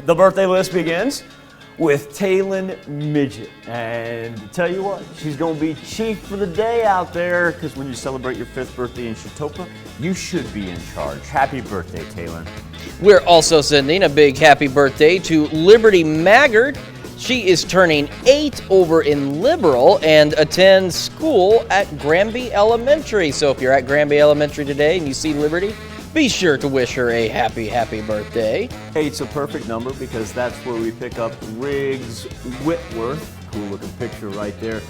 The birthday list begins with Taylin Midget. And to tell you what, she's going to be chief for the day out there, because when you celebrate your 5th birthday in Chautauqua, you should be in charge. Happy birthday, Taylin. We're also sending a big happy birthday to Liberty Maggard. She is turning 8 over in Liberal and attends school at Granby Elementary. So if you're at Granby Elementary today and you see Liberty, be sure to wish her a happy birthday. 8's a perfect number because that's where we pick up Riggs Whitworth. Cool looking picture right there.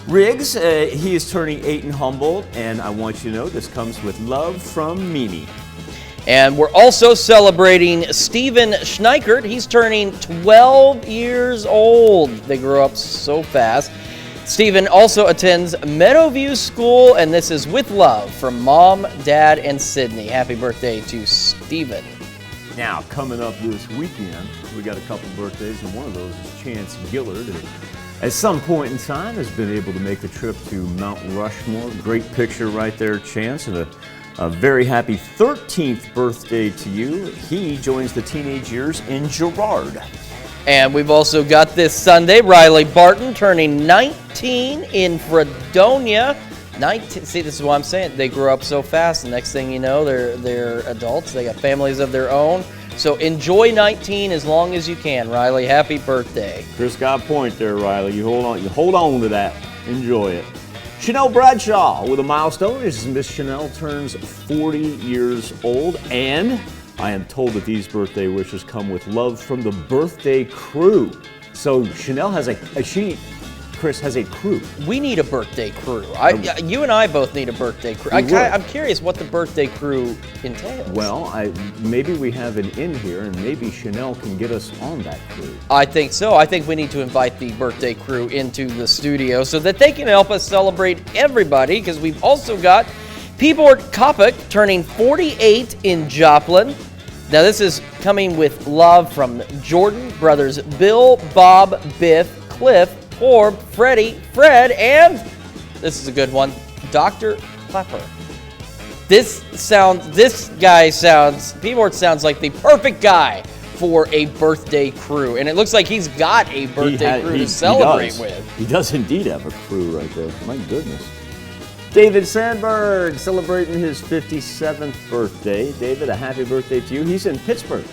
Riggs, he is turning 8 in Humboldt, and I want you to know this comes with love from Mimi. And we're also celebrating Stephen Schneikert. He's turning 12 years old. They grew up so fast. Stephen also attends Meadowview School, and this is with love from Mom, Dad, and Sydney. Happy birthday to Stephen. Now, coming up this weekend, we got a couple birthdays, and one of those is Chance Gillard, who at some point in time has been able to make the trip to Mount Rushmore. Great picture right there, Chance, and a very happy 13th birthday to you. He joins the teenage years in Girard. And we've also got this Sunday, Riley Barton turning 19 in Fredonia. 19, see, this is what I'm saying. They grew up so fast. The next thing you know, they're adults. They got families of their own. So enjoy 19 as long as you can, Riley. Happy birthday. Chris got a point there, Riley. You hold on to that. Enjoy it. Chanel Bradshaw with a milestone as Miss Chanel turns 40 years old, and I am told that these birthday wishes come with love from the birthday crew. So Chanel has Chris has a crew. We need a birthday crew. You and I both need a birthday crew. I'm curious what the birthday crew entails. Well, maybe we have an in here, and maybe Chanel can get us on that crew. I think so. I think we need to invite the birthday crew into the studio so that they can help us celebrate everybody, because we've also got Peabody Kopic turning 48 in Joplin. Now this is coming with love from Jordan, brothers Bill, Bob, Biff, Cliff, Orb, Freddie, Fred, and this is a good one, Dr. Clapper. Peabody sounds like the perfect guy for a birthday crew, and it looks like he's got a birthday crew to celebrate with. He does indeed have a crew right there. My goodness. David Sandberg celebrating his 57th birthday. David, a happy birthday to you. He's in Pittsburgh.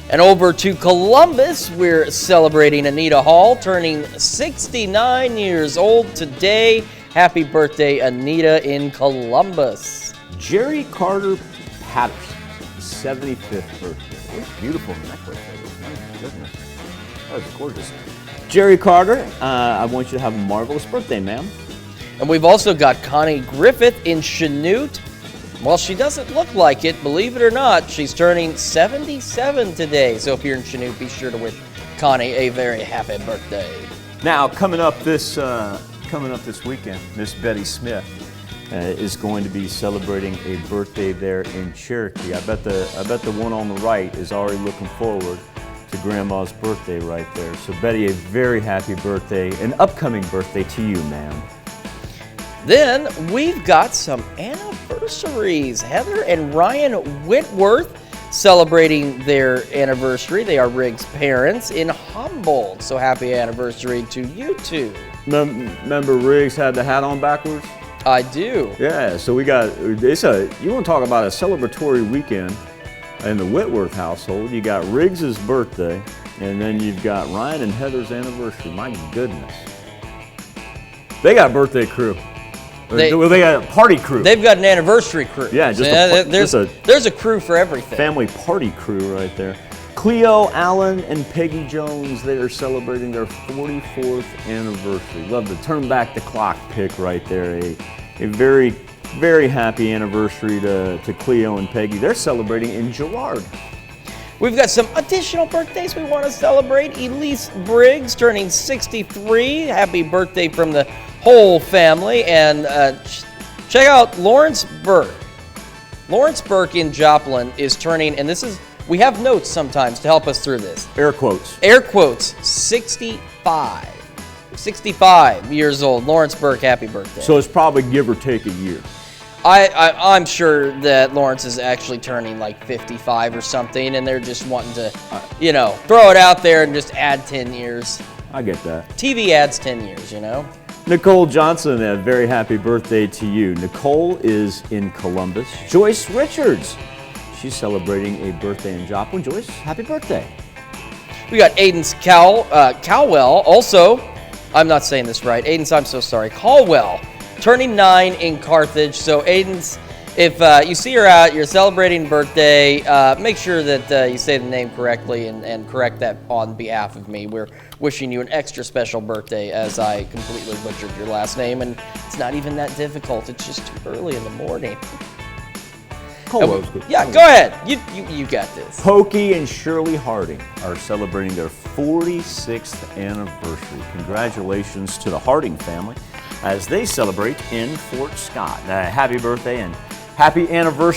And over to Columbus, we're celebrating Anita Hall, turning 69 years old today. Happy birthday, Anita in Columbus. Jerry Carter Patterson, 75th birthday. What a beautiful necklace that is. My goodness. That is gorgeous. Jerry Carter, I want you to have a marvelous birthday, ma'am. And we've also got Connie Griffith in Chanute. Well, she doesn't look like it, believe it or not. She's turning 77 today. So if you're in Chanute, be sure to wish Connie a very happy birthday. Now, coming up this weekend, Miss Betty Smith is going to be celebrating a birthday there in Cherokee. I bet the one on the right is already looking forward to Grandma's birthday right there. So Betty, a very happy birthday, an upcoming birthday to you, ma'am. Then we've got some anniversaries. Heather and Ryan Whitworth celebrating their anniversary. They are Riggs' parents in Humboldt. So happy anniversary to you two. Remember Riggs had the hat on backwards? I do. Yeah, so you want to talk about a celebratory weekend in the Whitworth household. You got Riggs' birthday, and then you've got Ryan and Heather's anniversary. My goodness. They got a birthday crew. They got a party crew. They've got an anniversary crew. Yeah, there's a crew for everything. Family party crew right there. Cleo Allen and Peggy Jones, they are celebrating their 44th anniversary. Love to turn back the clock pick right there. A very, very happy anniversary to Cleo and Peggy. They're celebrating in Girard. We've got some additional birthdays we want to celebrate. Elise Briggs turning 63. Happy birthday from the whole family. And check out Lawrence Burke. Lawrence Burke in Joplin is turning, and we have notes sometimes to help us through this. Air quotes. Air quotes, 65. 65 years old. Lawrence Burke, happy birthday. So it's probably give or take a year. I'm sure that Lawrence is actually turning like 55 or something, and they're just wanting to, throw it out there and just add 10 years. I get that. TV adds 10 years, Nicole Johnson, a very happy birthday to you. Nicole is in Columbus. Joyce Richards, she's celebrating a birthday in Joplin. Joyce, happy birthday. We got Aiden's Cowell, also, I'm not saying this right. Aiden's, I'm so sorry, Caldwell, turning 9 in Carthage. So Aiden's, if you see her out, you're celebrating birthday, make sure that you say the name correctly and correct that on behalf of me. We're wishing you an extra special birthday as I completely butchered your last name, and it's not even that difficult. It's just too early in the morning. Caldwell's good. Yeah, go ahead. You got this. Pokey and Shirley Harding are celebrating their 46th anniversary. Congratulations to the Harding family as they celebrate in Fort Scott. Happy birthday and happy anniversary.